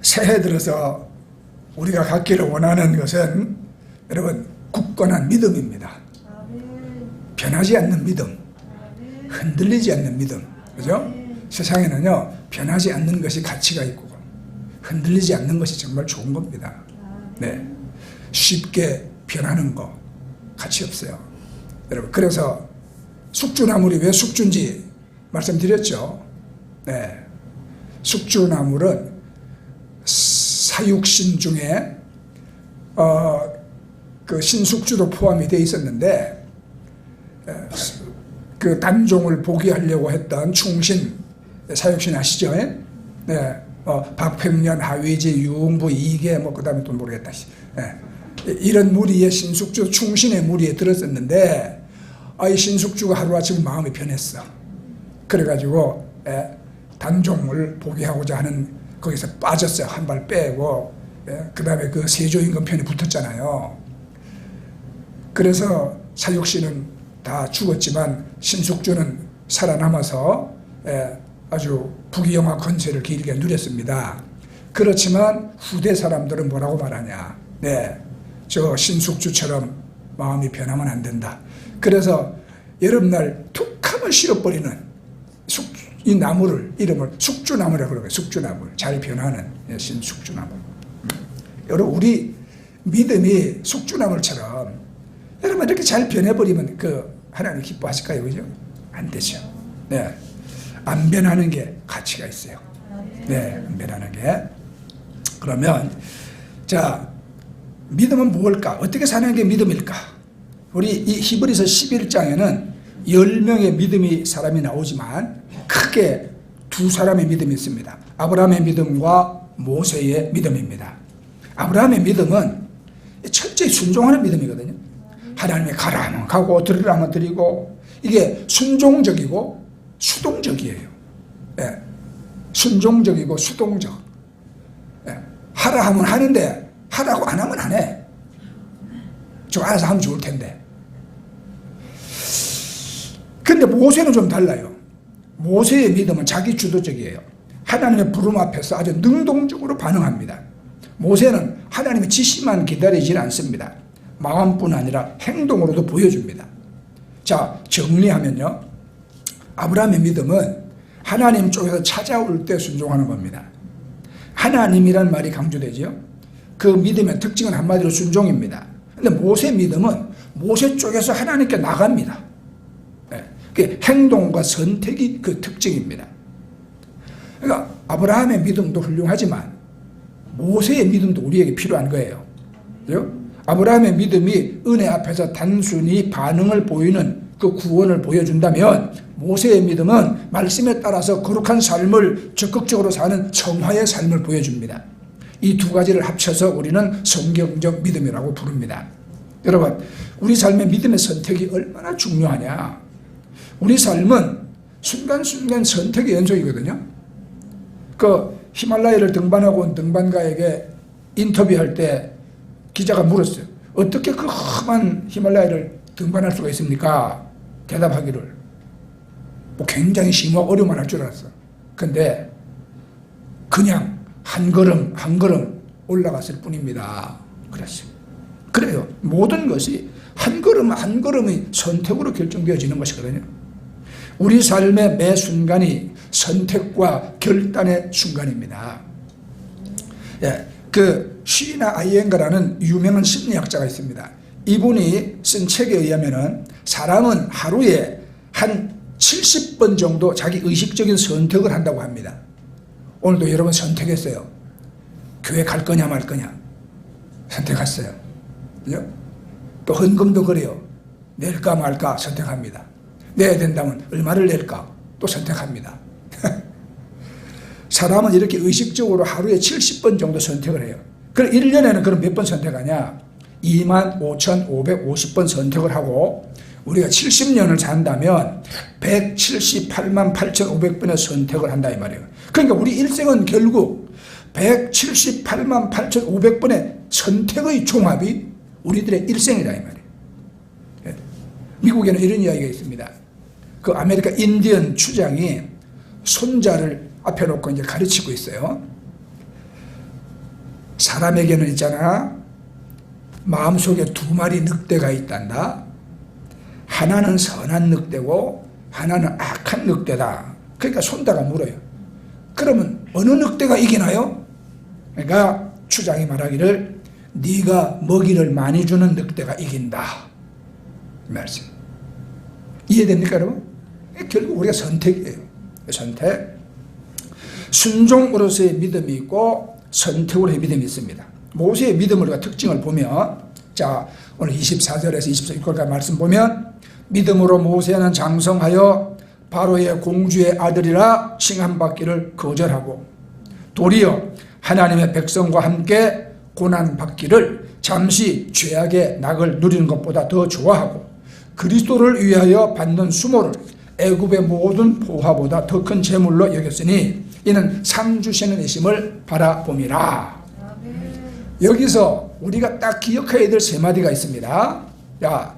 새해 들어서 우리가 갖기를 원하는 것은 여러분 굳건한 믿음입니다. 변하지 않는 믿음, 흔들리지 않는 믿음, 그죠? 세상에는요 변하지 않는 것이 가치가 있고 흔들리지 않는 것이 정말 좋은 겁니다. 네, 쉽게 변하는 거 가치 없어요, 여러분. 그래서 숙주나물이 왜 숙주인지 말씀드렸죠. 네, 숙주나물은 사육신 중에 그 신숙주도 포함이 되어 있었는데 그 단종을 포기하려고 했던 충신 사육신 아시죠? 네, 박평년, 하위지, 유흥부, 이계, 그 다음에 또 모르겠다. 네, 이런 무리에 신숙주, 충신의 무리에 들었었는데 이 신숙주가 하루아침에 마음이 변했어. 그래가지고 단종을 포기하고자 하는 거기서 빠졌어요. 한 발 빼고. 그 다음에 그 세조임금 편에 붙었잖아요. 그래서 사육신은 다 죽었지만 신숙주는 살아남아서 아주 부귀영화 권세를 길게 누렸습니다. 그렇지만 후대 사람들은 뭐라고 말하냐. 네, 저 신숙주처럼 마음이 변하면 안 된다. 그래서 여름날 툭 하면 실어버리는 이 나무를 이름을 숙주나무라고 그러고요. 숙주나무, 잘 변하는 신숙주나무. 여러분 우리 믿음이 숙주나물처럼 여러분 이렇게 잘 변해버리면 그 하나님 기뻐하실까요? 그죠? 안 되죠. 네, 안 변하는 게 가치가 있어요. 네, 안 변하는 게. 그러면 자, 믿음은 무엇일까? 어떻게 사는 게 믿음일까? 우리 이 히브리서 11장에는 10명의 믿음이 사람이 나오지만 크게 두 사람의 믿음이 있습니다. 아브라함의 믿음과 모세의 믿음입니다. 아브라함의 믿음은 철저히 순종하는 믿음이거든요. 하나님이 가라 하면 가고 들으라 하면 드리고, 이게 순종적이고 수동적이에요. 예. 순종적이고 수동적. 예. 하라 하면 하는데 하라고 안 하면 안 해. 저 알아서 하면 좋을 텐데. 근데 모세는 좀 달라요. 모세의 믿음은 자기 주도적이에요. 하나님의 부름 앞에서 아주 능동적으로 반응합니다. 모세는 하나님의 지시만 기다리지 않습니다. 마음뿐 아니라 행동으로도 보여줍니다. 자, 정리하면요, 아브라함의 믿음은 하나님 쪽에서 찾아올 때 순종하는 겁니다. 하나님이란 말이 강조되죠. 그 믿음의 특징은 한마디로 순종입니다. 근데 모세의 믿음은 모세 쪽에서 하나님께 나갑니다. 네, 행동과 선택이 그 특징입니다. 그러니까 아브라함의 믿음도 훌륭하지만 모세의 믿음도 우리에게 필요한 거예요. 그죠? 아브라함의 믿음이 은혜 앞에서 단순히 반응을 보이는 그 구원을 보여준다면, 모세의 믿음은 말씀에 따라서 거룩한 삶을 적극적으로 사는 정화의 삶을 보여줍니다. 이 두 가지를 합쳐서 우리는 성경적 믿음이라고 부릅니다. 여러분, 우리 삶의 믿음의 선택이 얼마나 중요하냐. 우리 삶은 순간순간 선택의 연속이거든요. 그 히말라야를 등반하고 온 등반가에게 인터뷰할 때 기자가 물었어요. 어떻게 그 험한 히말라야를 등반할 수가 있습니까? 대답하기를 굉장히 심하고 어려움만 할 줄 알았어. 근데 그냥 한 걸음 한 걸음 올라갔을 뿐입니다. 그랬어요. 그래요. 모든 것이 한 걸음 한 걸음의 선택으로 결정되어지는 것이거든요. 우리 삶의 매 순간이 선택과 결단의 순간입니다. 예, 그 쉬나 아이엔거라는 유명한 심리학자가 있습니다. 이분이 쓴 책에 의하면은 사람은 하루에 한 70번 정도 자기 의식적인 선택을 한다고 합니다. 오늘도 여러분 선택했어요. 교회 갈 거냐 말 거냐 선택했어요. 그죠? 또 헌금도 그래요. 낼까 말까 선택합니다. 내야 된다면 얼마를 낼까 또 선택합니다. 사람은 이렇게 의식적으로 하루에 70번 정도 선택을 해요. 그럼 1년에는 그럼 몇 번 선택하냐? 25,550번 선택을 하고, 우리가 70년을 산다면 178만 8,500번의 선택을 한다 이 말이에요. 그러니까 우리 일생은 결국 178만 8,500번의 선택의 종합이 우리들의 일생이다 이 말이에요. 미국에는 이런 이야기가 있습니다. 그 아메리카 인디언 추장이 손자를 앞에 놓고 이제 가르치고 있어요. 사람에게는 있잖아, 마음속에 두 마리 늑대가 있단다. 하나는 선한 늑대고 하나는 악한 늑대다. 그러니까 손다가 물어요. 그러면 어느 늑대가 이기나요? 그러니까 추장이 말하기를 네가 먹이를 많이 주는 늑대가 이긴다. 말씀. 이해됩니까 여러분? 결국 우리가 선택이에요. 선택. 순종으로서의 믿음이 있고 선택으로의 믿음이 있습니다. 모세의 믿음의 특징을 보면, 자 오늘 24절에서 26절까지 말씀 보면, 믿음으로 모세는 장성하여 바로의 공주의 아들이라 칭함받기를 거절하고 도리어 하나님의 백성과 함께 고난받기를 잠시 죄악의 낙을 누리는 것보다 더 좋아하고 그리스도를 위하여 받는 수모를 애굽의 모든 보화보다 더 큰 재물로 여겼으니 이는 상 주시는 이심을 바라봄이라. 여기서 우리가 딱 기억해야 될 세 마디가 있습니다. 자,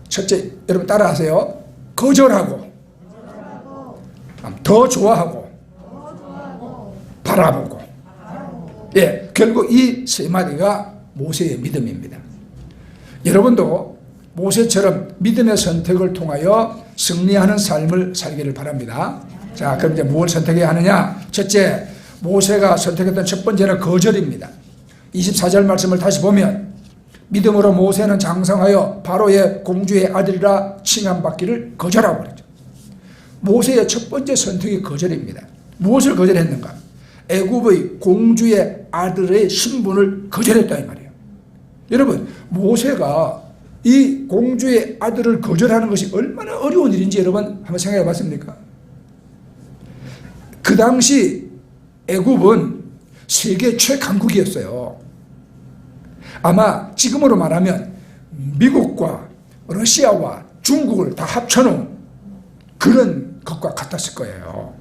첫째, 여러분 따라하세요. 거절하고, 더 좋아하고, 바라보고. 예, 결국 이 세 마디가 모세의 믿음입니다. 여러분도 모세처럼 믿음의 선택을 통하여 승리하는 삶을 살기를 바랍니다. 자, 그럼 이제 무엇을 선택해야 하느냐? 첫째, 모세가 선택했던 첫 번째는 거절입니다. 24절 말씀을 다시 보면, 믿음으로 모세는 장성하여 바로의 공주의 아들이라 칭함받기를 거절하고 그랬죠. 모세의 첫 번째 선택이 거절입니다. 무엇을 거절했는가? 애굽의 공주의 아들의 신분을 거절했다 이 말이에요. 여러분, 모세가 이 공주의 아들을 거절하는 것이 얼마나 어려운 일인지 여러분 한번 생각해 봤습니까? 그 당시 애굽은 세계 최강국이었어요. 아마 지금으로 말하면 미국과 러시아와 중국을 다 합쳐놓은 그런 것과 같았을 거예요.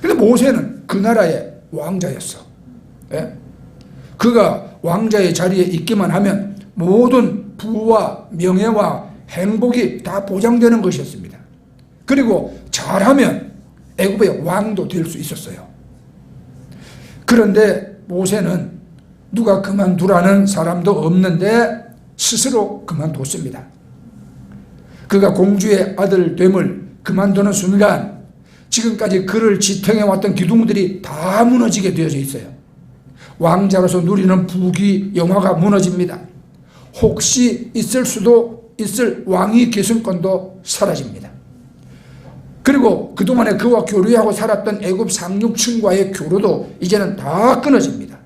그런데 모세는 그 나라의 왕자였어. 예? 그가 왕자의 자리에 있기만 하면 모든 부와 명예와 행복이 다 보장되는 것이었습니다. 그리고 잘하면 애굽의 왕도 될 수 있었어요. 그런데 모세는 누가 그만두라는 사람도 없는데 스스로 그만뒀습니다. 그가 공주의 아들 됨을 그만두는 순간 지금까지 그를 지탱해왔던 기둥들이 다 무너지게 되어져 있어요. 왕자로서 누리는 부귀 영화가 무너집니다. 혹시 있을 수도 있을 왕위 계승권도 사라집니다. 그리고 그동안에 그와 교류하고 살았던 애굽 상륙층과의 교류도 이제는 다 끊어집니다.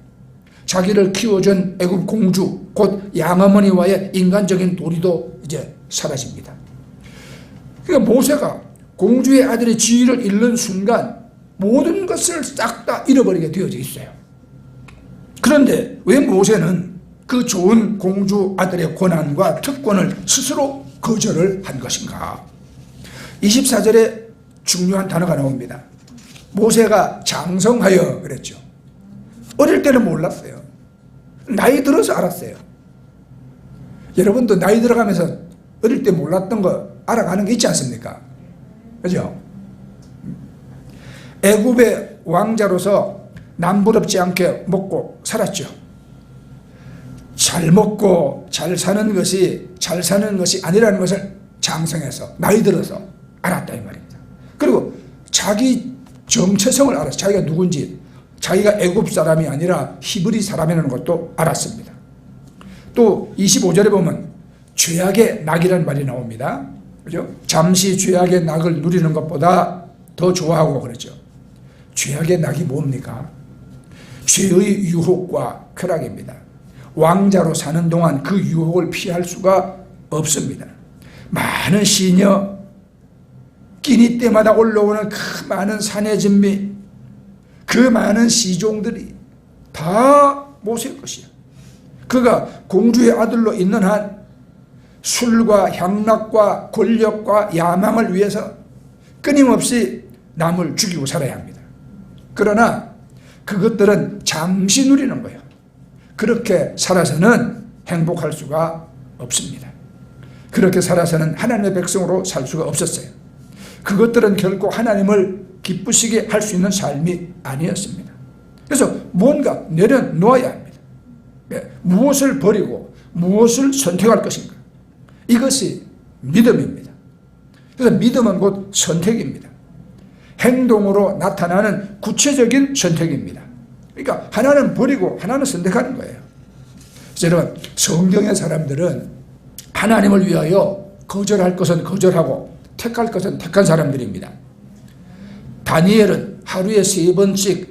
자기를 키워준 애굽 공주 곧 양어머니와의 인간적인 도리도 이제 사라집니다. 그러니까 모세가 공주의 아들의 지위를 잃는 순간 모든 것을 싹 다 잃어버리게 되어져 있어요. 그런데 왜 모세는 그 좋은 공주 아들의 권한과 특권을 스스로 거절을 한 것인가? 24절에 중요한 단어가 나옵니다. 모세가 장성하여 그랬죠. 어릴 때는 몰랐어요. 나이 들어서 알았어요. 여러분도 나이 들어가면서 어릴 때 몰랐던 거 알아가는 게 있지 않습니까? 그죠? 애굽의 왕자로서 남부럽지 않게 먹고 살았죠. 잘 먹고 잘 사는 것이 아니라는 것을 장성해서 나이 들어서 알았다 이 말입니다. 그리고 자기 정체성을 알았어요. 자기가 누군지, 자기가 애굽 사람이 아니라 히브리 사람이라는 것도 알았습니다. 또 25절에 보면 죄악의 낙이라는 말이 나옵니다. 그죠? 잠시 죄악의 낙을 누리는 것보다 더 좋아하고 그러죠. 죄악의 낙이 뭡니까? 죄의 유혹과 쾌락입니다. 왕자로 사는 동안 그 유혹을 피할 수가 없습니다. 많은 시녀, 끼니 때마다 올라오는 그 많은 사내 진미, 그 많은 시종들이 다 모세의 것이야. 그가 공주의 아들로 있는 한 술과 향락과 권력과 야망을 위해서 끊임없이 남을 죽이고 살아야 합니다. 그러나 그것들은 잠시 누리는 거예요. 그렇게 살아서는 행복할 수가 없습니다. 그렇게 살아서는 하나님의 백성으로 살 수가 없었어요. 그것들은 결코 하나님을 기쁘시게 할 수 있는 삶이 아니었습니다. 그래서 뭔가 내려놓아야 합니다. 무엇을 버리고 무엇을 선택할 것인가. 이것이 믿음입니다. 그래서 믿음은 곧 선택입니다. 행동으로 나타나는 구체적인 선택입니다. 그러니까 하나는 버리고 하나는 선택하는 거예요. 그래서 여러분, 성경의 사람들은 하나님을 위하여 거절할 것은 거절하고 택할 것은 택한 사람들입니다. 다니엘은 하루에 3번씩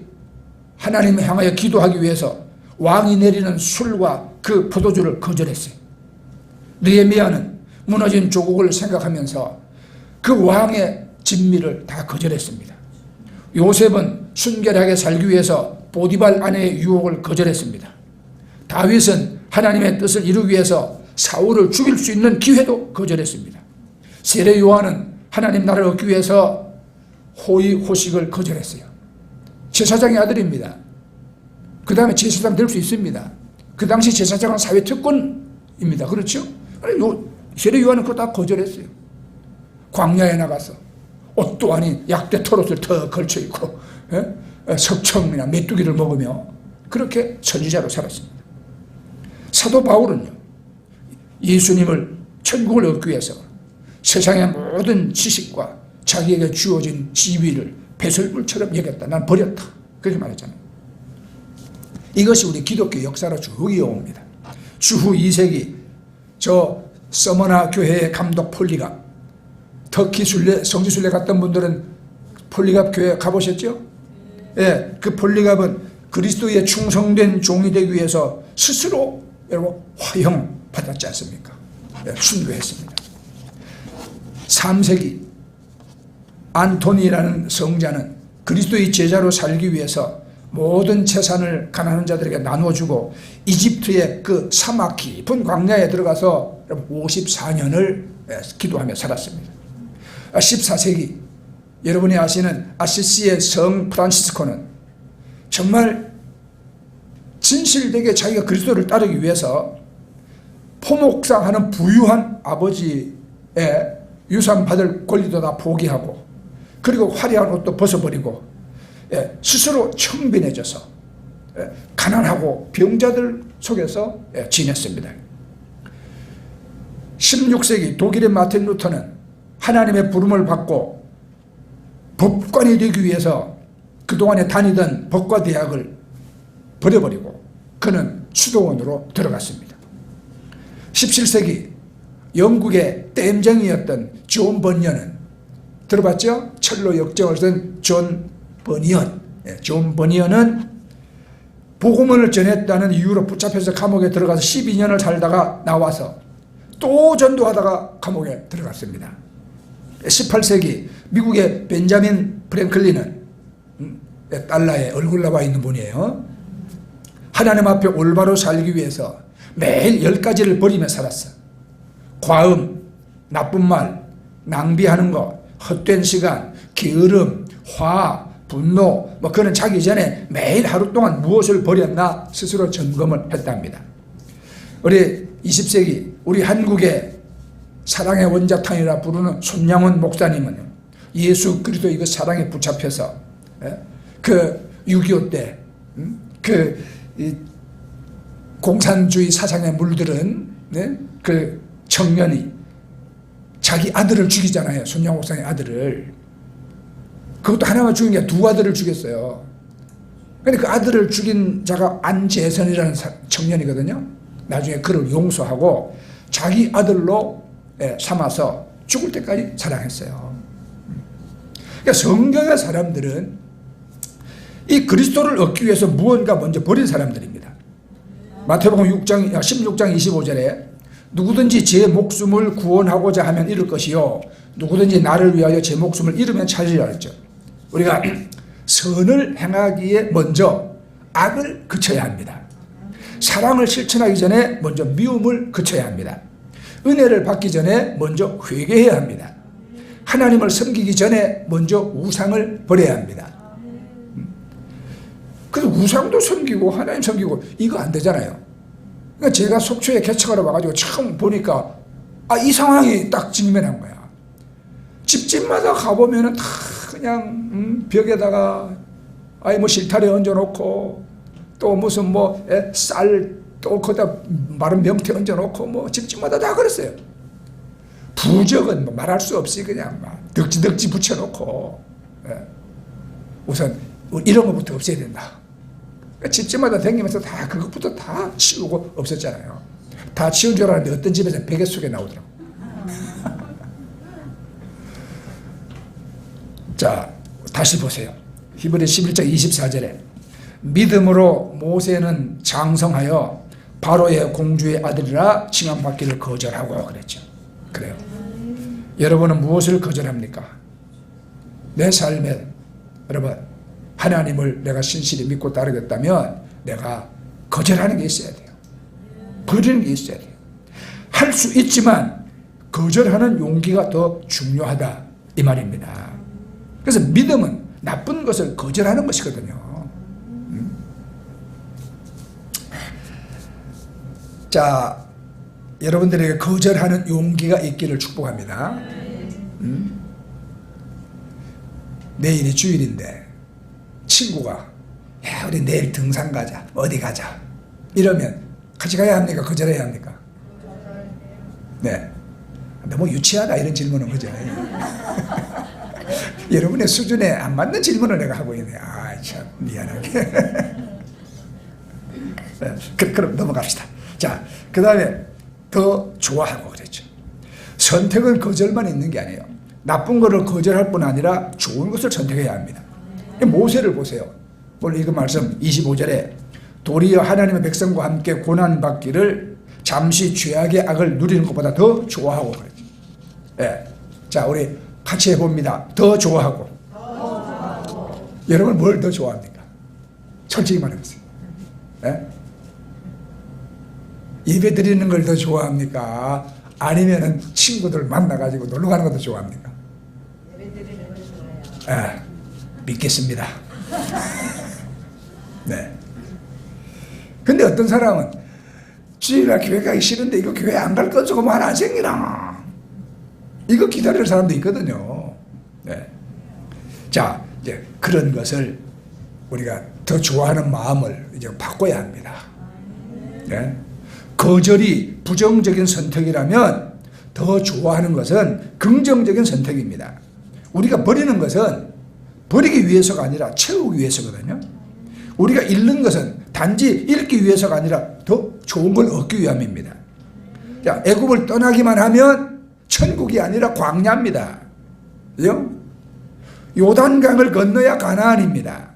하나님을 향하여 기도하기 위해서 왕이 내리는 술과 그 포도주를 거절했어요. 느헤미야는 무너진 조국을 생각하면서 그 왕의 진미를 다 거절했습니다. 요셉은 순결하게 살기 위해서 보디발 아내의 유혹을 거절했습니다. 다윗은 하나님의 뜻을 이루기 위해서 사울을 죽일 수 있는 기회도 거절했습니다. 세례 요한은 하나님 나라를 얻기 위해서 호의호식을 거절했어요. 제사장의 아들입니다. 그 다음에 제사장 될 수 있습니다. 그 당시 제사장은 사회특권입니다. 그렇죠? 세례 요한은 그거 다 거절했어요. 광야에 나가서 옷도 아닌 약대 털옷을 더 걸쳐 입고 석청이나 메뚜기를 먹으며 그렇게 선지자로 살았습니다. 사도 바울은요, 예수님을 천국을 얻기 위해서 세상의 모든 지식과 자기에게 주어진 지위를 배설물처럼 여겼다. 난 버렸다. 그렇게 말했잖아요. 이것이 우리 기독교 역사로 쭉 이어옵니다. 주후 2세기 저 서머나 교회의 감독 폴리갑, 터키 성지순례 갔던 분들은 폴리갑 교회 가보셨죠? 예, 그 폴리갑은 그리스도의 충성된 종이 되기 위해서 스스로 여러분 화형 받았지 않습니까? 예, 순교했습니다. 3세기 안토니라는 성자는 그리스도의 제자로 살기 위해서 모든 재산을 가난한 자들에게 나눠주고 이집트의 그 사막 깊은 광야에 들어가서 54년을 기도하며 살았습니다. 14세기 여러분이 아시는 아시시의 성 프란시스코는 정말 진실되게 자기가 그리스도를 따르기 위해서 포목상하는 부유한 아버지의 유산 받을 권리도 다 포기하고 그리고 화려한 옷도 벗어버리고 스스로 청빈해져서 가난하고 병자들 속에서 지냈습니다. 16세기 독일의 마틴 루터는 하나님의 부름을 받고 법관이 되기 위해서 그동안에 다니던 법과대학을 버려버리고 그는 수도원으로 들어갔습니다. 17세기 영국의 댐쟁이였던 존 버니언은 들어봤죠? 철로 역정을 쓴 존 버니언. 존 버니언은 복음을 전했다는 이유로 붙잡혀서 감옥에 들어가서 12년을 살다가 나와서 또 전도하다가 감옥에 들어갔습니다. 18세기 미국의 벤자민 프랭클린은 달러에 얼굴 나와 있는 분이에요. 하나님 앞에 올바로 살기 위해서 매일 10가지를 버리며 살았어. 과음, 나쁜 말, 낭비하는 것, 헛된 시간, 게으름, 화, 분노, 그는 자기 전에 매일 하루 동안 무엇을 버렸나 스스로 점검을 했답니다. 우리 20세기 우리 한국의 사랑의 원자탄이라 부르는 손양원 목사님은 예수 그리스도 이거 사랑에 붙잡혀서 그 6.25 때 그 공산주의 사상에 물들은 그 청년이 자기 아들을 죽이잖아요. 손양원 목사의 아들을. 그것도 하나만 죽인 게 두 아들을 죽였어요. 그런데 그 아들을 죽인 자가 안재선이라는 청년이거든요. 나중에 그를 용서하고 자기 아들로 삼아서 죽을 때까지 사랑했어요. 그러니까 성경의 사람들은 이 그리스도를 얻기 위해서 무언가 먼저 버린 사람들입니다. 마태복음 16장 25절에 누구든지 제 목숨을 구원하고자 하면 잃을 것이요 누구든지 나를 위하여 제 목숨을 잃으면 찾으리라 했죠. 우리가 선을 행하기에 먼저 악을 그쳐야 합니다. 사랑을 실천하기 전에 먼저 미움을 그쳐야 합니다. 은혜를 받기 전에 먼저 회개해야 합니다. 하나님을 섬기기 전에 먼저 우상을 버려야 합니다. 그래서 우상도 섬기고 하나님 섬기고 이거 안 되잖아요. 그러니까 제가 속초에 개척하러 와가지고 처음 보니까 이 상황이 딱 직면한 거야. 집집마다 가보면은 다 그냥 벽에다가 실타래 얹어놓고 또 무슨 쌀 또 거기다 마른 명태 얹어놓고 뭐 집집마다 다 그랬어요. 부적은 뭐 말할 수 없이 그냥 막 덕지덕지 붙여놓고, 예. 우선 이런 것부터 없애야 된다. 그러니까 집집마다 다니면서 다 그것부터 다 치우고 없었잖아요. 다 치운 줄 알았는데 어떤 집에서 베개 속에 나오더라고. 자, 다시 보세요. 히브리 11장 24절에 믿음으로 모세는 장성하여 바로의 공주의 아들이라 칭함받기를 거절하고 그랬죠. 그래요. 여러분은 무엇을 거절합니까? 내 삶에 여러분 하나님을 내가 신실히 믿고 따르겠다면 내가 거절하는 게 있어야 돼요. 버리는 게 있어야 돼요. 할 수 있지만 거절하는 용기가 더 중요하다 이 말입니다. 그래서 믿음은 나쁜 것을 거절하는 것이거든요. 자, 여러분들에게 거절하는 용기가 있기를 축복합니다. 내일이 주일인데 친구가 야 우리 내일 등산 가자 어디 가자 이러면 같이 가야 합니까? 거절해야 합니까? 네, 너무 유치하다 이런 질문은 그죠? 여러분의 수준에 안 맞는 질문을 내가 하고 있네. 아 참 미안하게. 네, 그럼 넘어갑시다. 자, 그 다음에 더 좋아하고 그랬죠. 선택은 거절만 있는 게 아니에요. 나쁜 것을 거절할 뿐 아니라 좋은 것을 선택해야 합니다. 모세를 보세요. 오늘 이거 말씀 25절에 도리어 하나님의 백성과 함께 고난받기를 잠시 죄악의 악을 누리는 것보다 더 좋아하고 그랬죠. 예. 자, 우리 같이 해봅니다. 더 좋아하고. 여러분 뭘 더 좋아합니까? 솔직히 말해보세요. 예? 예배 드리는 걸 더 좋아합니까? 아니면은 친구들 만나가지고 놀러 가는 것도 좋아합니까? 예배 드리는 걸 좋아해요. 예. 믿겠습니다. 네. 근데 어떤 사람은 주일날 교회 가기 싫은데 이거 교회 안 갈 거 조금 하나 안 생기나? 이거 기다릴 사람도 있거든요. 네. 자, 이제 그런 것을 우리가 더 좋아하는 마음을 이제 바꿔야 합니다. 네. 거절이 부정적인 선택이라면 더 좋아하는 것은 긍정적인 선택입니다. 우리가 버리는 것은 버리기 위해서가 아니라 채우기 위해서거든요. 우리가 잃는 것은 단지 잃기 위해서가 아니라 더 좋은 걸 얻기 위함입니다. 자, 애굽을 떠나기만 하면 천국이 아니라 광야입니다. 그죠? 요단강을 건너야 가나안입니다.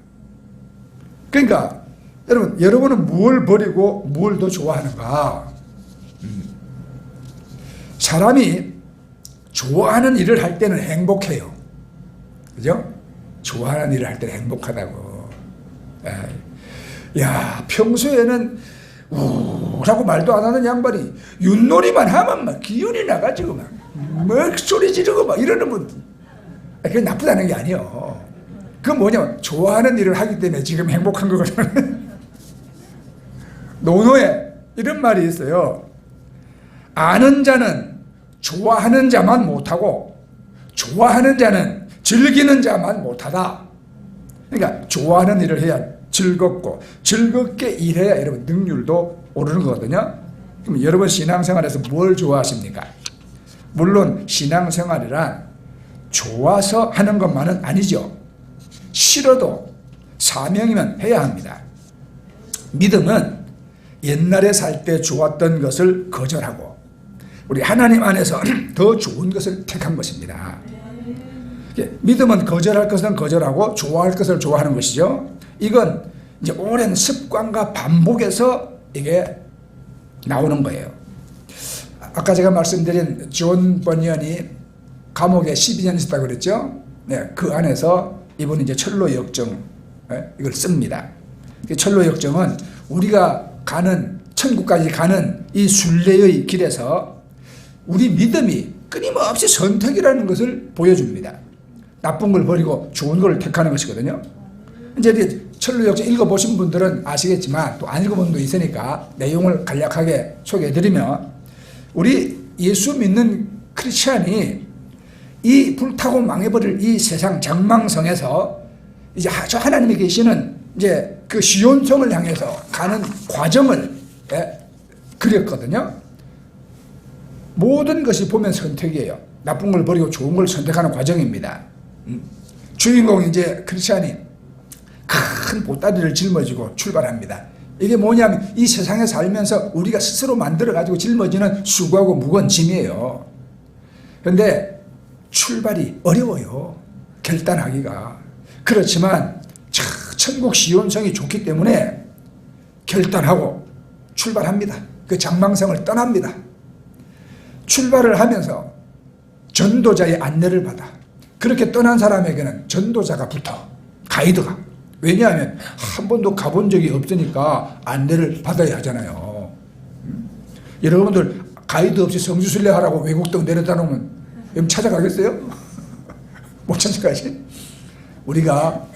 그러니까 여러분은 뭘 버리고 뭘 더 좋아하는가? 사람이 좋아하는 일을 할 때는 행복해요. 그죠? 좋아하는 일을 할 때는 행복하다고. 야, 평소에는 우라고 말도 안 하는 양반이 윷놀이만 하면 막 기운이 나가지고 막 소리 지르고 막 이러는 분, 그게 나쁘다는 게 아니에요. 그건 뭐냐면 좋아하는 일을 하기 때문에 지금 행복한 거거든요. 논어에 이런 말이 있어요. 아는 자는 좋아하는 자만 못하고 좋아하는 자는 즐기는 자만 못하다. 그러니까 좋아하는 일을 해야 즐겁고 즐겁게 일해야 여러분 능률도 오르는 거거든요. 그럼 여러분 신앙생활에서 뭘 좋아하십니까? 물론 신앙생활이란 좋아서 하는 것만은 아니죠. 싫어도 사명이면 해야 합니다. 믿음은 옛날에 살 때 좋았던 것을 거절하고 우리 하나님 안에서 더 좋은 것을 택한 것입니다. 믿음은 거절할 것은 거절하고 좋아할 것을 좋아하는 것이죠. 이건 이제 오랜 습관과 반복에서 이게 나오는 거예요. 아까 제가 말씀드린 존 버니언이 감옥에 12년 있었다고 그랬죠. 네, 그 안에서 이분이 이제 철로 역정 이걸 씁니다. 철로 역정은 우리가 가는 천국까지 가는 이 순례의 길에서 우리 믿음이 끊임없이 선택이라는 것을 보여줍니다. 나쁜 걸 버리고 좋은 걸 택하는 것이거든요. 이제 철로 역정 읽어보신 분들은 아시겠지만 또 안 읽어본 분도 있으니까 내용을 간략하게 소개해드리면 우리 예수 믿는 크리스찬이 이 불타고 망해버릴 이 세상 장망성에서 이제 저 하나님이 계시는 이제 그 시온성을 향해서 가는 과정을 예, 그랬거든요. 모든 것이 보면 선택이에요. 나쁜 걸 버리고 좋은 걸 선택하는 과정입니다. 주인공이 이제 크리스찬이 큰 보따리를 짊어지고 출발합니다. 이게 뭐냐면 이 세상에 살면서 우리가 스스로 만들어가지고 짊어지는 수고하고 무거운 짐이에요. 그런데 출발이 어려워요. 결단하기가. 그렇지만 천국 시온성이 좋기 때문에 결단하고 출발합니다. 그 장망성을 떠납니다. 출발을 하면서 전도자의 안내를 받아. 그렇게 떠난 사람에게는 전도자가 붙어. 가이드가. 왜냐하면 한 번도 가본 적이 없으니까 안내를 받아야 하잖아요. 여러분들 가이드 없이 성지순례 하라고 외국 땅 내려다 놓으면 여러분 찾아가겠어요? 못 찾아가지? 우리가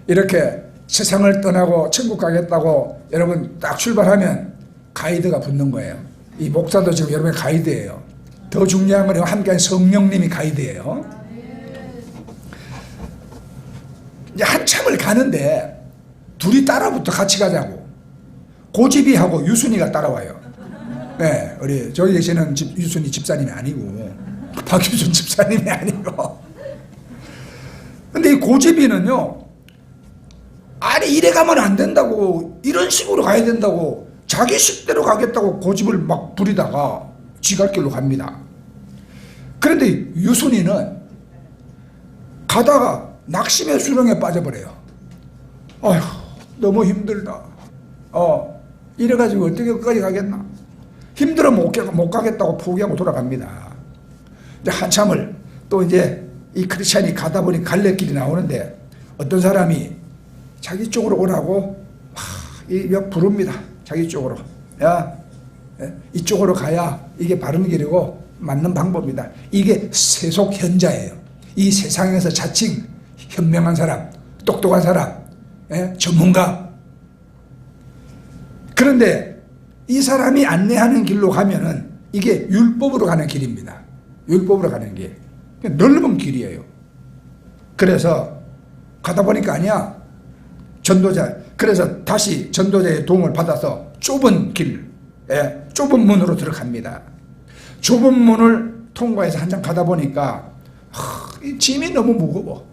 이렇게 세상을 떠나고 천국 가겠다고 여러분 딱 출발하면 가이드가 붙는 거예요. 이 목사도 지금 여러분의 가이드예요. 더 중요한 건 함께한 성령님이 가이드예요. 이제 한참을 가는데 둘이 따라붙어 같이 가자고. 고집이하고 유순이가 따라와요. 네, 우리 저기 계시는 유순이 집사님이 아니고 박유순 집사님이 아니고. 근데 이 고집이는요, 아니 이래 가면 안 된다고, 이런 식으로 가야 된다고 자기 식대로 가겠다고 고집을 막 부리다가 지갈 길로 갑니다. 그런데 유순이는 가다가 낙심의 수렁에 빠져버려요. 아휴, 너무 힘들다. 이래가지고 어떻게 끝까지 가겠나? 힘들어 못 가겠다고 포기하고 돌아갑니다. 이제 한참을 또 이제 이 크리스찬이 가다 보니 갈래길이 나오는데 어떤 사람이 자기 쪽으로 오라고 막 부릅니다. 자기 쪽으로. 야, 이쪽으로 가야 이게 바른 길이고 맞는 방법이다. 이게 세속현자예요. 이 세상에서 자칭 현명한 사람, 똑똑한 사람, 전문가. 그런데 이 사람이 안내하는 길로 가면은 이게 율법으로 가는 길입니다. 율법으로 가는 길. 넓은 길이에요. 그래서 가다 보니까 아니야. 전도자. 그래서 다시 전도자의 도움을 받아서 좁은 길, 좁은 문으로 들어갑니다. 좁은 문을 통과해서 한참 가다 보니까 이 짐이 너무 무거워.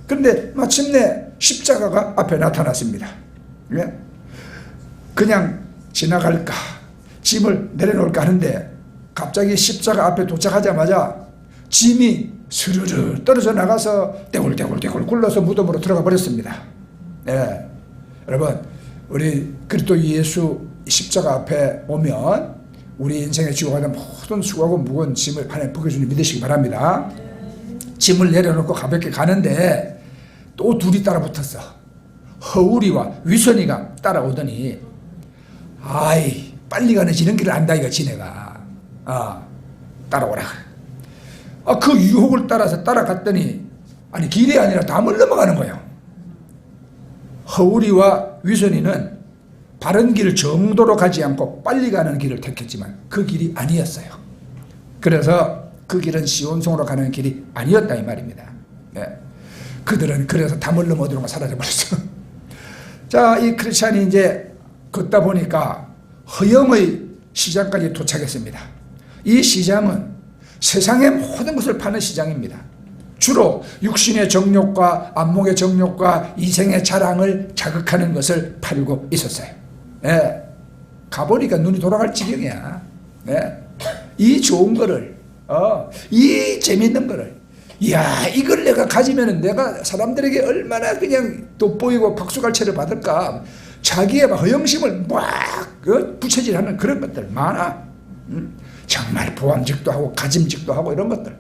그런데 마침내 십자가가 앞에 나타났습니다. 그냥 지나갈까, 짐을 내려놓을까 하는데 갑자기 십자가 앞에 도착하자마자 짐이 스르르 떨어져 나가서 떼굴떼굴 굴러서 무덤으로 들어가 버렸습니다. 여러분, 우리 그리스도 예수 십자가 앞에 오면 우리 인생에 지고 가는 모든 수고하고 무거운 짐을 하나님 벗겨주니 믿으시기 바랍니다. 짐을 내려놓고 가볍게 가는데 또 둘이 따라 붙었어. 허우리와 위선이가 따라오더니 아이 빨리 가는 지는 길을 안다 이거 지네가. 따라오라. 그 유혹을 따라서 따라갔더니 아니 길이 아니라 담을 넘어가는 거예요. 허우리와 위선이는 바른 길 정도로 가지 않고 빨리 가는 길을 택했지만 그 길이 아니었어요. 그래서 그 길은 시온성으로 가는 길이 아니었다 이 말입니다. 그들은 그래서 담을 넘어 어디론가 사라져버렸어. 자, 이 크리스찬이 이제 걷다 보니까 허영의 시장까지 도착했습니다. 이 시장은 세상의 모든 것을 파는 시장입니다. 주로 육신의 정욕과 안목의 정욕과 이생의 자랑을 자극하는 것을 팔고 있었어요. 가보니까 눈이 돌아갈 지경이야. 이 좋은 거를, 이 재밌는 거를, 이야, 이걸 내가 가지면 내가 사람들에게 얼마나 그냥 돋보이고 박수갈채를 받을까. 자기의 허영심을 막 부채질하는 그런 것들 많아. 정말 보암직도 하고 가짐직도 하고 이런 것들.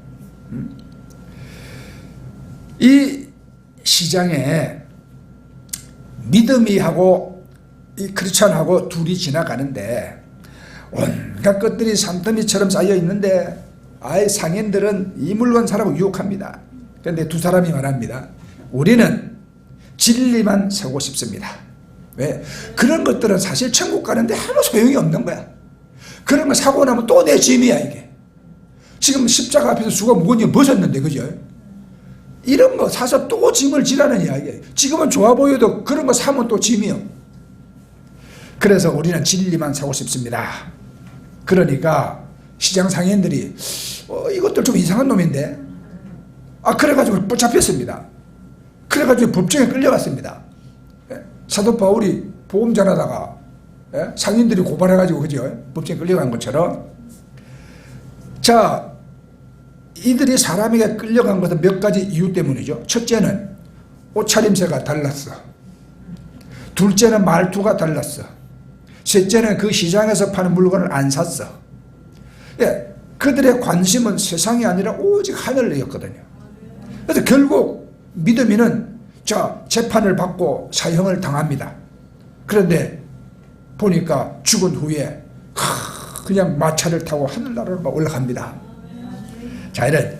이 시장에 믿음이하고 이 크리스찬하고 둘이 지나가는데 온갖 것들이 산더미처럼 쌓여 있는데 상인들은 이 물건 사라고 유혹합니다. 그런데 두 사람이 말합니다. 우리는 진리만 사고 싶습니다. 왜? 그런 것들은 사실 천국 가는데 아무 소용이 없는 거야. 그런 거 사고 나면 또 내 짐이야 이게. 지금 십자가 앞에서 수가 무거운 게 벗었는데 그죠? 이런 거 사서 또 짐을 지라는 이야기예요. 지금은 좋아 보여도 그런 거 사면 또 짐이요. 그래서 우리는 진리만 사고 싶습니다. 그러니까 시장 상인들이 이것들 좀 이상한 놈인데, 그래가지고 붙잡혔습니다. 그래가지고 법정에 끌려갔습니다. 사도 바울이 보험 전하다가 상인들이 고발해가지고, 그죠? 법정에 끌려간 것처럼. 자, 이들이 사람에게 끌려간 것은 몇 가지 이유 때문이죠. 첫째는 옷차림새가 달랐어. 둘째는 말투가 달랐어. 셋째는 그 시장에서 파는 물건을 안 샀어. 그들의 관심은 세상이 아니라 오직 하늘이었거든요. 그래서 결국 믿음인은 재판을 받고 사형을 당합니다. 그런데 보니까 죽은 후에 그냥 마차를 타고 하늘나라로 올라갑니다. 자, 이런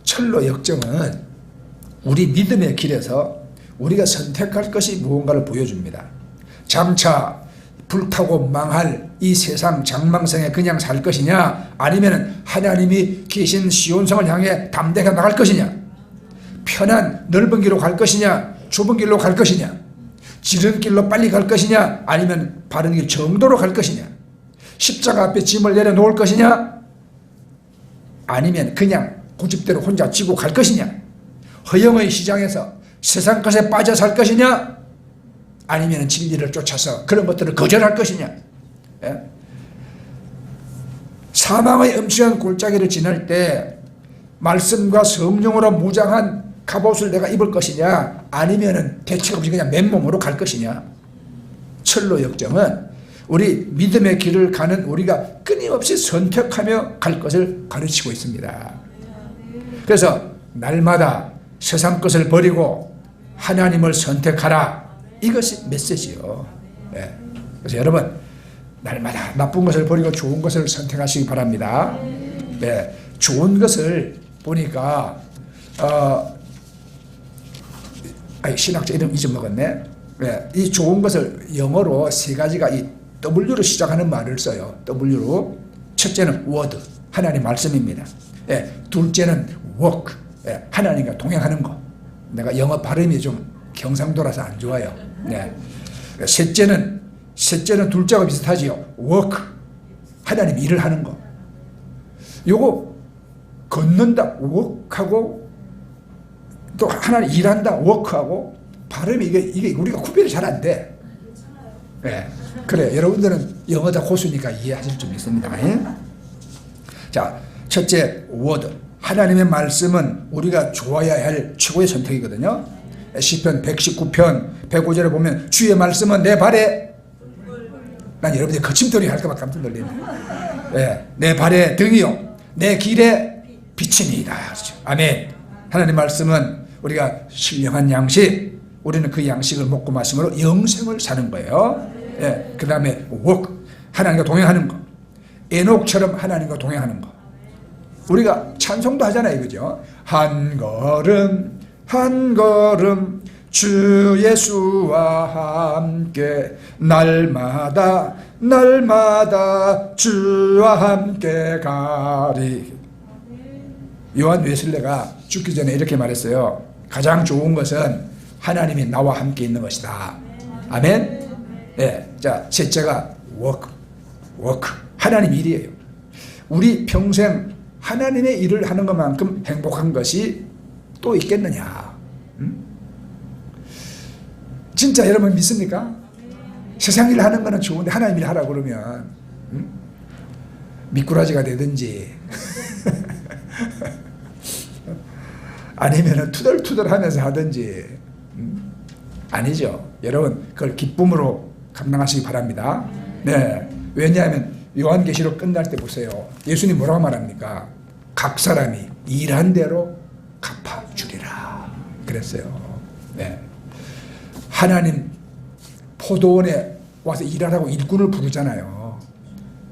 철로 역정은 우리 믿음의 길에서 우리가 선택할 것이 무언가를 보여줍니다. 장차 불타고 망할 이 세상 장망성에 그냥 살 것이냐, 아니면 하나님이 계신 시온성을 향해 담대하게 나갈 것이냐, 편한 넓은 길로 갈 것이냐, 좁은 길로 갈 것이냐, 지름길로 빨리 갈 것이냐, 아니면 바른 길 정도로 갈 것이냐, 십자가 앞에 짐을 내려놓을 것이냐, 아니면 그냥 고집대로 혼자 지고 갈 것이냐, 허영의 시장에서 세상 것에 빠져 살 것이냐, 아니면 진리를 쫓아서 그런 것들을 거절할 것이냐. 사망의 엄청난 골짜기를 지날 때 말씀과 성령으로 무장한 갑옷을 내가 입을 것이냐, 아니면 대책 없이 그냥 맨몸으로 갈 것이냐. 철로 역정은 우리 믿음의 길을 가는 우리가 끊임없이 선택하며 갈 것을 가르치고 있습니다. 그래서 날마다 세상 것을 버리고 하나님을 선택하라, 이것이 메시지요. 그래서 여러분, 날마다 나쁜 것을 버리고 좋은 것을 선택하시기 바랍니다. 좋은 것을 보니까 신학자 이름 잊어먹었네. 이 좋은 것을 영어로 세 가지가 이 W로 시작하는 말을 써요. W로. 첫째는 word, 하나님 말씀입니다. 둘째는 work, 하나님과 동행하는 거. 내가 영어 발음이 좀 경상도라서 안 좋아요. 셋째는 둘째가 비슷하지요. work, 하나님 일을 하는 거. 요거 걷는다, work하고, 또 하나님 일한다, work하고, 발음이 이게 우리가 구별이 잘 안 돼. 그래, 여러분들은 영어 다 고수니까 이해하실 좀 있습니다. 자, 첫째 word, 하나님의 말씀은 우리가 좋아야 할 최고의 선택이거든요. 시편 119편 105절에 보면 주의 말씀은 내 발에, 난 여러분들이 거침돌이 할까봐 깜짝 놀리네. 내 발에 등이요 내 길에 빛이니이다. 아멘. 하나님 말씀은 우리가 신령한 양식, 우리는 그 양식을 먹고 마심으로 영생을 사는 거예요. 그 다음에 walk, 하나님과 동행하는 거. 에녹처럼 하나님과 동행하는 거. 우리가 찬송도 하잖아요, 그죠? 한 걸음 한 걸음 주 예수와 함께 날마다 주와 함께 가리. 요한 웨슬레가 죽기 전에 이렇게 말했어요. 가장 좋은 것은 하나님이 나와 함께 있는 것이다. 아멘. 자, 셋째가 work, 하나님 일이에요. 우리 평생 하나님의 일을 하는 것만큼 행복한 것이 또 있겠느냐? 진짜 여러분 믿습니까? 세상 일 하는 거는 좋은데 하나님 일 하라고 그러면 미꾸라지가 되든지 아니면 투덜투덜 하면서 하든지 아니죠. 여러분, 그걸 기쁨으로 감당하시기 바랍니다. 왜냐하면 요한계시록 끝날 때 보세요. 예수님 뭐라고 말합니까? 각 사람이 일한 대로 갚아주리라 그랬어요. 하나님 포도원에 와서 일하라고 일꾼을 부르잖아요.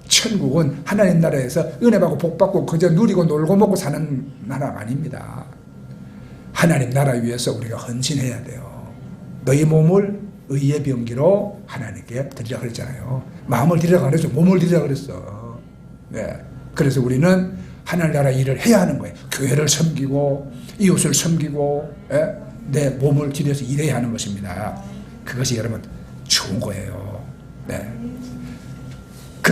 천국은 하나님 나라에서 은혜 받고 복 받고 그저 누리고 놀고 먹고 사는 나라가 아닙니다. 하나님 나라 위해서 우리가 헌신해야 돼요. 너희 몸을 의의 병기로 하나님께 드리라 그랬잖아요. 마음을 드리라 그랬죠. 몸을 드리라 그랬어. 그래서 우리는 하나님 나라 일을 해야 하는 거예요. 교회를 섬기고 이웃을 섬기고 내 몸을 들여서 일해야 하는 것입니다. 그것이 여러분 좋은 거예요.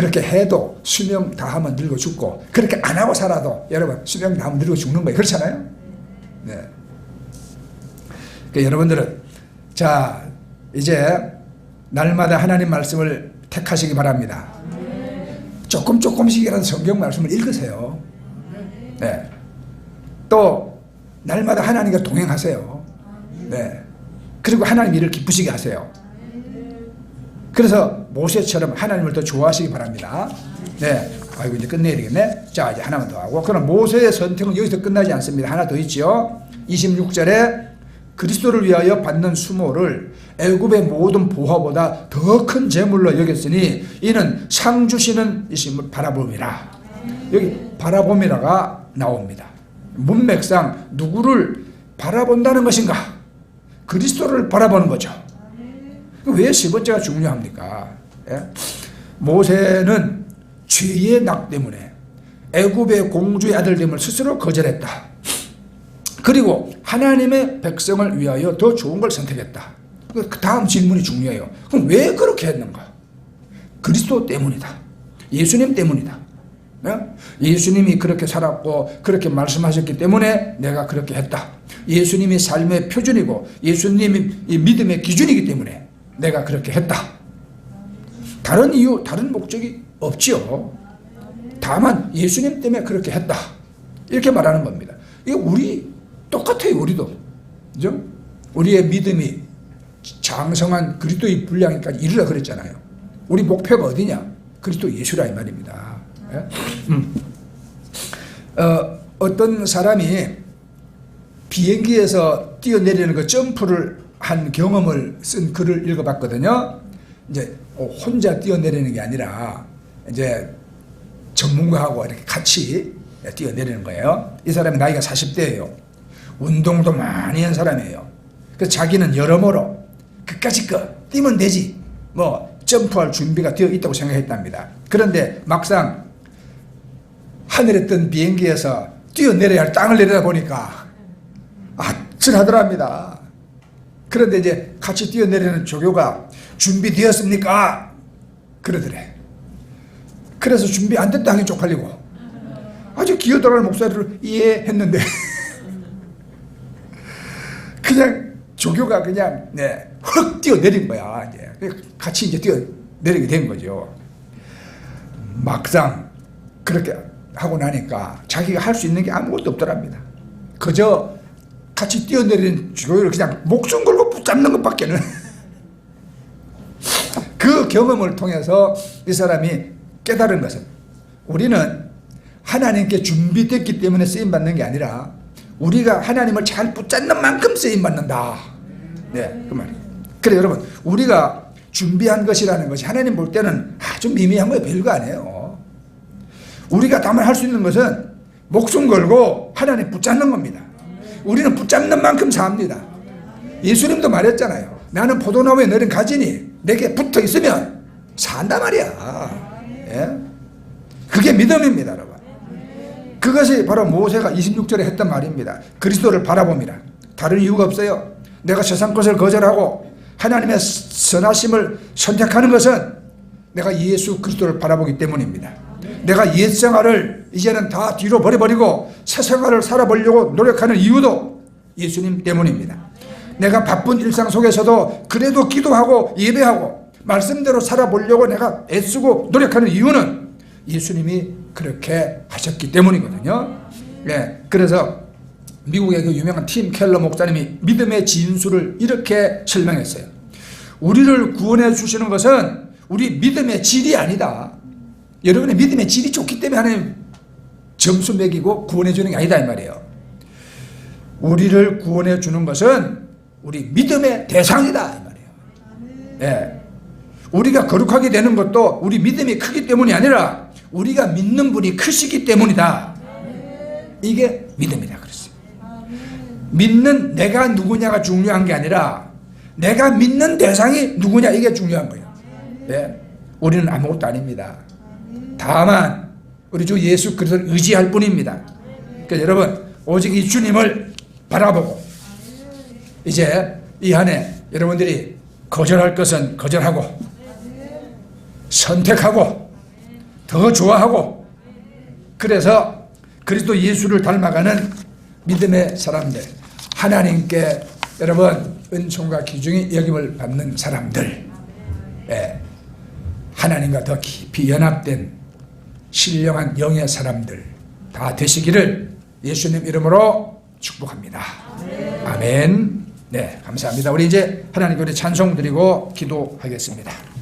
그렇게 해도 수명 다하면 늙어 죽고, 그렇게 안 하고 살아도 여러분 수명 다하면 늙어 죽는 거예요. 그렇잖아요. 네. 그러니까 여러분들은 자 이제 날마다 하나님 말씀을 택하시기 바랍니다. 조금씩이라도 성경 말씀을 읽으세요. 네. 또 날마다 하나님과 동행하세요. 네. 그리고 하나님 일을 기쁘시게 하세요. 그래서 모세처럼 하나님을 더 좋아하시기 바랍니다. 네. 아이고 이제 끝내야 되겠네. 자 이제 하나만 더 하고, 그럼 모세의 선택은 여기서 끝나지 않습니다. 하나 더 있죠. 26절에 그리스도를 위하여 받는 수모를 애굽의 모든 보화보다 더 큰 재물로 여겼으니 이는 상 주시는 이심을 바라봄이라. 여기 바라봄이라가 나옵니다. 문맥상 누구를 바라본다는 것인가? 그리스도를 바라보는 거죠. 왜 10번째가 중요합니까? 예? 모세는 죄의 낙 때문에 애굽의 공주의 아들됨을 스스로 거절했다. 그리고 하나님의 백성을 위하여 더 좋은 걸 선택했다. 그 다음 질문이 중요해요. 그럼 왜 그렇게 했는가? 그리스도 때문이다. 예수님 때문이다. 예수님이 그렇게 살았고 그렇게 말씀하셨기 때문에 내가 그렇게 했다. 예수님이 삶의 표준이고 예수님이 믿음의 기준이기 때문에 내가 그렇게 했다. 다른 이유, 다른 목적이 없지요. 다만 예수님 때문에 그렇게 했다. 이렇게 말하는 겁니다. 이거 우리 똑같아요. 우리도. 그죠? 우리의 믿음이 장성한 그리스도의 분량까지 이르라 그랬잖아요. 우리 목표가 어디냐? 그리스도 예수라 이 말입니다. 예? 어떤 사람이 비행기에서 뛰어내리는 그 점프를 한 경험을 쓴 글을 읽어봤거든요. 이제 혼자 뛰어내리는 게 아니라 이제 전문가하고 이렇게 같이 뛰어내리는 거예요. 이 사람이 나이가 40대예요. 운동도 많이 한 사람이에요. 그래서 자기는 여러모로 그까짓 거 뛰면 되지, 뭐 점프할 준비가 되어 있다고 생각했답니다. 그런데 막상 하늘에 뜬 비행기에서 뛰어내려야 할 땅을 내려다보니까 아찔하더랍니다. 그런데 이제 같이 뛰어내리는 조교가 준비되었습니까? 그러더래. 그래서 준비 안 됐다 하긴 쪽팔리고 아주 기어들어가는 목소리를 이해했는데 그냥 조교가 그냥 흙 뛰어내린 거야. 이제 같이 이제 뛰어내리게 된 거죠. 막상 그렇게 하고 나니까 자기가 할 수 있는 게 아무것도 없더랍니다. 그저 같이 뛰어내리는 조교를 그냥 목숨 걸고 붙잡는 것밖에는. 그 경험을 통해서 이 사람이 깨달은 것은 우리는 하나님께 준비됐기 때문에 쓰임받는 게 아니라 우리가 하나님을 잘 붙잡는 만큼 쓰임받는다. 네, 그 말이에요. 그래 여러분, 우리가 준비한 것이라는 것이 하나님 볼 때는 아주 미미한 거예요. 별거 아니에요. 우리가 다만 할 수 있는 것은 목숨 걸고 하나님 붙잡는 겁니다. 우리는 붙잡는 만큼 삽니다. 예수님도 말했잖아요. 나는 포도나무에 내린 가지니 내게 붙어 있으면 산다 말이야. 예? 그게 믿음입니다, 여러분. 그것이 바로 모세가 26절에 했던 말입니다. 그리스도를 바라봅니다. 다른 이유가 없어요. 내가 세상 것을 거절하고 하나님의 선하심을 선택하는 것은 내가 예수 그리스도를 바라보기 때문입니다. 내가 옛 생활을 이제는 다 뒤로 버려버리고 새 생활을 살아보려고 노력하는 이유도 예수님 때문입니다. 내가 바쁜 일상 속에서도 그래도 기도하고 예배하고 말씀대로 살아보려고 내가 애쓰고 노력하는 이유는 예수님이 그렇게 하셨기 때문이거든요. 네, 그래서 미국의 그 유명한 팀 켈러 목사님이 믿음의 진수를 이렇게 설명했어요. 우리를 구원해 주시는 것은 우리 믿음의 질이 아니다. 여러분의 믿음의 질이 좋기 때문에 하나님 점수 매기고 구원해 주는 게 아니다 이 말이에요. 우리를 구원해 주는 것은 우리 믿음의 대상이다 이 말이에요. 네. 우리가 거룩하게 되는 것도 우리 믿음이 크기 때문이 아니라 우리가 믿는 분이 크시기 때문이다. 이게 믿음이다 그랬어요. 믿는 내가 누구냐가 중요한 게 아니라 내가 믿는 대상이 누구냐 이게 중요한 거예요. 네. 우리는 아무것도 아닙니다. 다만 우리 주 예수 그리스도를 의지할 뿐입니다. 그러니까 여러분 오직 이 주님을 바라보고 이제 이 한해 여러분들이 거절할 것은 거절하고 선택하고 더 좋아하고, 그래서 그리스도 예수를 닮아가는 믿음의 사람들, 하나님께 여러분 은총과 기중이 여김을 받는 사람들, 하나님과 더 깊이 연합된 신령한 영의 사람들 다 되시기를 예수님 이름으로 축복합니다. 아멘. 네, 감사합니다. 우리 이제 하나님께 찬송 드리고 기도하겠습니다.